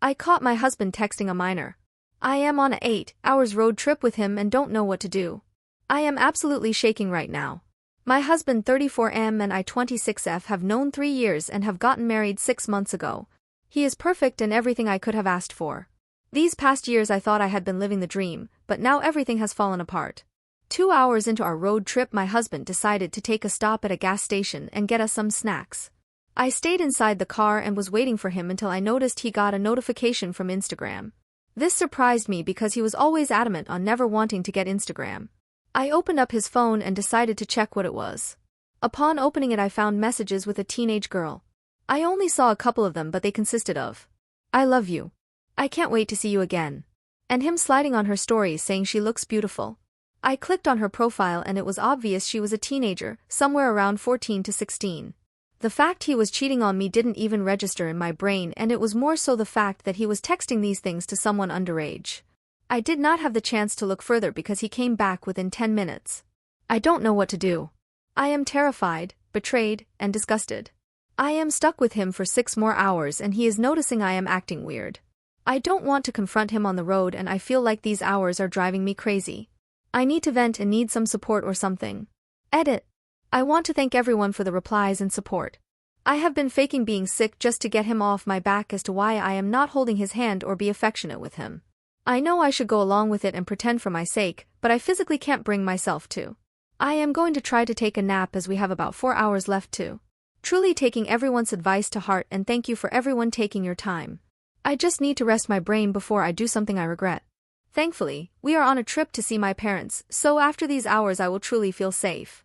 I caught my husband texting a minor. I am on a 8 hours road trip with him and don't know what to do. I am absolutely shaking right now. My husband 34M and I 26F have known 3 years and have gotten married 6 months ago. He is perfect and everything I could have asked for. These past years I thought I had been living the dream, but now everything has fallen apart. 2 hours into our road trip my husband decided to take a stop at a gas station and get us some snacks. I stayed inside the car and was waiting for him until I noticed he got a notification from Instagram. This surprised me because he was always adamant on never wanting to get Instagram. I opened up his phone and decided to check what it was. Upon opening it I found messages with a teenage girl. I only saw a couple of them but they consisted of, "I love you. I can't wait to see you again." And him sliding on her stories saying she looks beautiful. I clicked on her profile and it was obvious she was a teenager, somewhere around 14 to 16. The fact he was cheating on me didn't even register in my brain and it was more so the fact that he was texting these things to someone underage. I did not have the chance to look further because he came back within 10 minutes. I don't know what to do. I am terrified, betrayed, and disgusted. I am stuck with him for 6 more hours and he is noticing I am acting weird. I don't want to confront him on the road and I feel like these hours are driving me crazy. I need to vent and need some support or something. Edit. I want to thank everyone for the replies and support. I have been faking being sick just to get him off my back as to why I am not holding his hand or be affectionate with him. I know I should go along with it and pretend for my sake, but I physically can't bring myself to. I am going to try to take a nap as we have about 4 hours left too. Truly taking everyone's advice to heart and thank you for everyone taking your time. I just need to rest my brain before I do something I regret. Thankfully, we are on a trip to see my parents, so after these hours I will truly feel safe.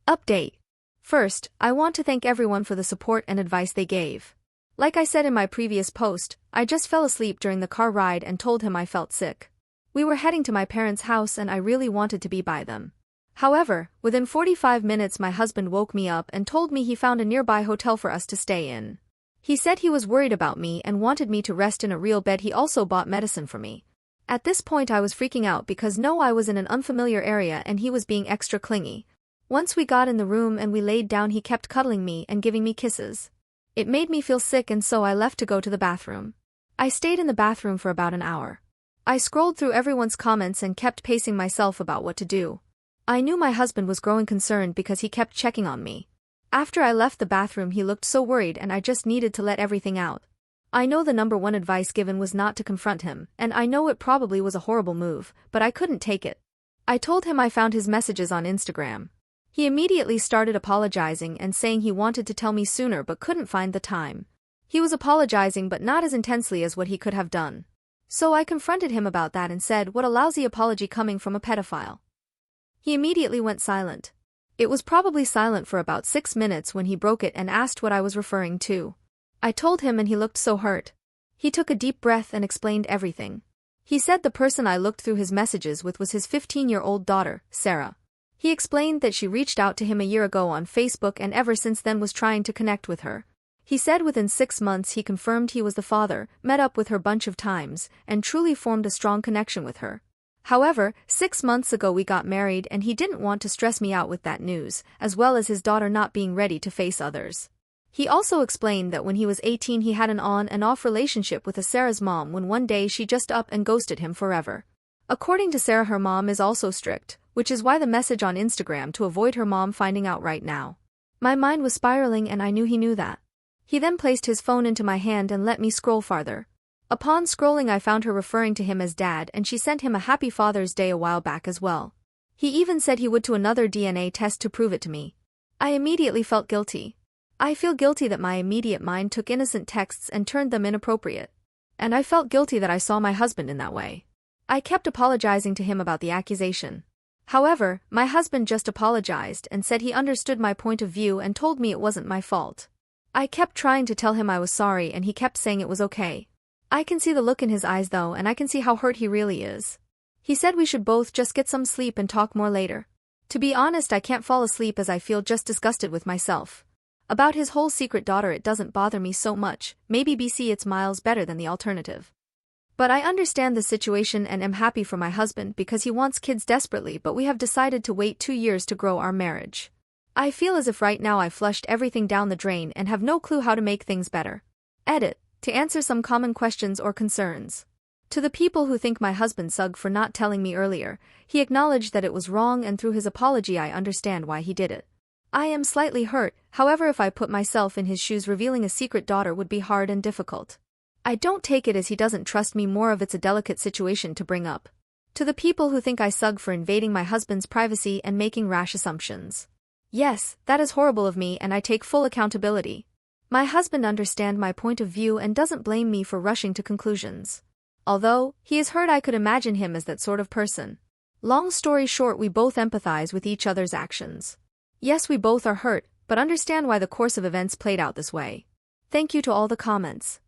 Update. First, I want to thank everyone for the support and advice they gave. Like I said in my previous post, I just fell asleep during the car ride and told him I felt sick. We were heading to my parents' house and I really wanted to be by them. However, within 45 minutes my husband woke me up and told me he found a nearby hotel for us to stay in. He said he was worried about me and wanted me to rest in a real bed. He also bought medicine for me. At this point I was freaking out because I was in an unfamiliar area and he was being extra clingy. Once we got in the room and we laid down he kept cuddling me and giving me kisses. It made me feel sick and so I left to go to the bathroom. I stayed in the bathroom for about an hour. I scrolled through everyone's comments and kept pacing myself about what to do. I knew my husband was growing concerned because he kept checking on me. After I left the bathroom he looked so worried and I just needed to let everything out. I know the number one advice given was not to confront him, and I know it probably was a horrible move, but I couldn't take it. I told him I found his messages on Instagram. He immediately started apologizing and saying he wanted to tell me sooner but couldn't find the time. He was apologizing but not as intensely as what he could have done. So I confronted him about that and said, "What a lousy apology coming from a pedophile." He immediately went silent. It was probably silent for about 6 minutes when he broke it and asked what I was referring to. I told him and he looked so hurt. He took a deep breath and explained everything. He said the person I looked through his messages with was his 15-year-old daughter, Sarah. He explained that she reached out to him a year ago on Facebook and ever since then was trying to connect with her. He said within 6 months he confirmed he was the father, met up with her bunch of times, and truly formed a strong connection with her. However, 6 months ago we got married and he didn't want to stress me out with that news, as well as his daughter not being ready to face others. He also explained that when he was 18 he had an on and off relationship with Sarah's mom when one day she just up and ghosted him forever. According to Sarah her mom is also strict, which is why the message on Instagram to avoid her mom finding out right now. My mind was spiraling and I knew he knew that. He then placed his phone into my hand and let me scroll farther. Upon scrolling I found her referring to him as dad and she sent him a happy Father's Day a while back as well. He even said he would do another DNA test to prove it to me. I immediately felt guilty. I feel guilty that my immediate mind took innocent texts and turned them inappropriate. And I felt guilty that I saw my husband in that way. I kept apologizing to him about the accusation. However, my husband just apologized and said he understood my point of view and told me it wasn't my fault. I kept trying to tell him I was sorry and he kept saying it was okay. I can see the look in his eyes though and I can see how hurt he really is. He said we should both just get some sleep and talk more later. To be honest, I can't fall asleep as I feel just disgusted with myself. About his whole secret daughter it doesn't bother me so much, maybe BC it's miles better than the alternative. But I understand the situation and am happy for my husband because he wants kids desperately, but we have decided to wait 2 years to grow our marriage. I feel as if right now I flushed everything down the drain and have no clue how to make things better. Edit. to answer some common questions or concerns. To the people who think my husband sucked for not telling me earlier, he acknowledged that it was wrong, and through his apology I understand why he did it. I am slightly hurt, however if I put myself in his shoes, revealing a secret daughter would be hard and difficult. I don't take it as he doesn't trust me, more of it's a delicate situation to bring up. To the people who think I sucked for invading my husband's privacy and making rash assumptions. Yes, that is horrible of me and I take full accountability. My husband understands my point of view and doesn't blame me for rushing to conclusions. Although he is hurt, I could imagine him as that sort of person. Long story short, we both empathize with each other's actions. Yes, we both are hurt, but understand why the course of events played out this way. Thank you to all the comments.